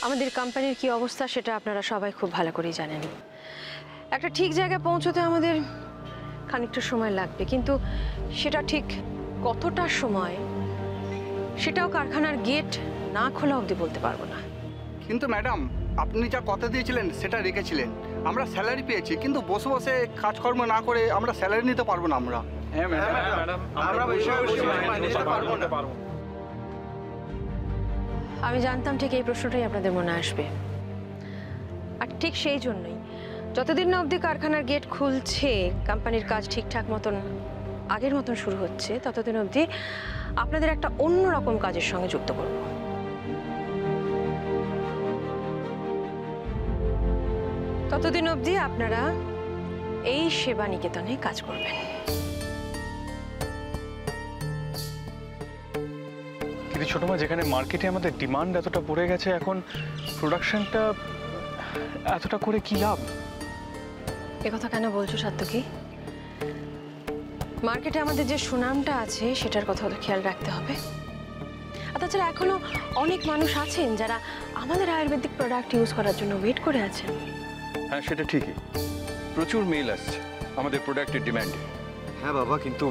আমাদের কোম্পানির কি অবস্থা সেটা আপনারা সবাই খুব ভালো করেই জানেন। একটা ঠিক জায়গায় পৌঁছতে আমাদের খানিকটা সময় লাগবে, কিন্তু সেটা ঠিক কতটা সময় সেটাও কারখানার গেট না খোলা অবধি বলতে পারবো না। কিন্তু ম্যাডাম, আপনি যা কথা দিয়েছিলেন সেটা রেখেছিলেন। আমরা স্যালারি পেয়েছি, কিন্তু বসে বসে কাজকর্ম না করে আমরা স্যালারি নিতে পারবো না। আমরা আমি জানতাম ঠিক এই প্রশ্নটাই আপনাদের মনে আসবে, আর ঠিক সেই জন্যই যতদিন না অবধি কারখানার গেট খুলছে, কোম্পানির কাজ ঠিকঠাক মতন আগের মতন শুরু হচ্ছে, ততদিন অবধি আপনাদের একটা অন্যরকম কাজের সঙ্গে যুক্ত করব। ততদিন অবধি আপনারা এই সেবা নিকেতনে কাজ করবেন। কিন্তু ছোট মা, যেখানে মার্কেটে আমাদের ডিমান্ড এতটা পড়ে গেছে, এখন প্রোডাকশনটা এতটা করে কি লাভ? একথা কেন বলছো সাত্তকী? মার্কেটে আমাদের যে সুনামটা আছে সেটার কথা খেয়াল রাখতে হবে। আর তাছাড়া এখনো অনেক মানুষ আছেন যারা আমাদের আয়ুর্বেদিক প্রোডাক্ট ইউজ করার জন্য ওয়েট করে আছেন। হ্যাঁ, সেটা ঠিকই। প্রচুর মেল আসছে আমাদের প্রোডাক্টের ডিমান্ডে। হ্যাঁ বাবা, কিন্তু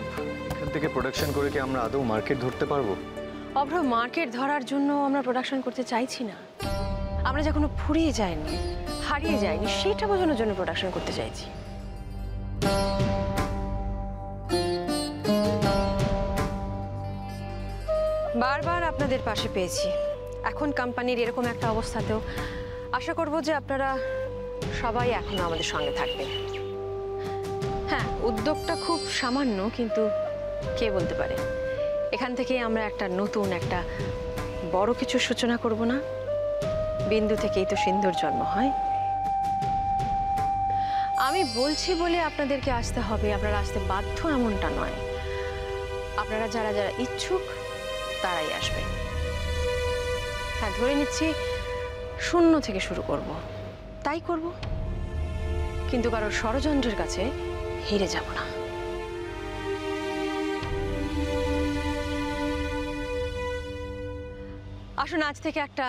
এখান থেকে প্রোডাকশন করে কি আমরা আদৌ মার্কেট ধরতে পারবো? অভ্র, মার্কেট ধরার জন্য আমরা প্রোডাকশন করতে চাইছি না। আমরা যখন ফুরিয়ে যায়নি, হারিয়ে যায়নি, সেটা বোঝানোর জন্য প্রোডাকশন করতে চাইছি। বারবার আপনাদের পাশে পেয়েছি, এখন কোম্পানির এরকম একটা অবস্থাতেও আশা করব যে আপনারা সবাই এখনো আমাদের সঙ্গে থাকবেন। হ্যাঁ, উদ্যোগটা খুব সামান্য, কিন্তু কে বলতে পারে এখান থেকে আমরা একটা নতুন, একটা বড় কিছু সূচনা করব না? বিন্দু থেকেই তো সিন্ধুর জন্ম হয়। আমি বলছি বলে আপনাদেরকে আসতে হবে, আপনারা আসতে বাধ্য এমনটা নয়। আপনারা যারা যারা ইচ্ছুক তারাই আসবেন। হ্যাঁ, ধরে নিচ্ছি শূন্য থেকে শুরু করব, তাই করব, কিন্তু কারোর ষড়যন্ত্রের কাছে হেরে যাব না। আসুন আজ থেকে একটা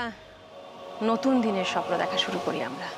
নতুন দিনের স্বপ্ন দেখা শুরু করি আমরা।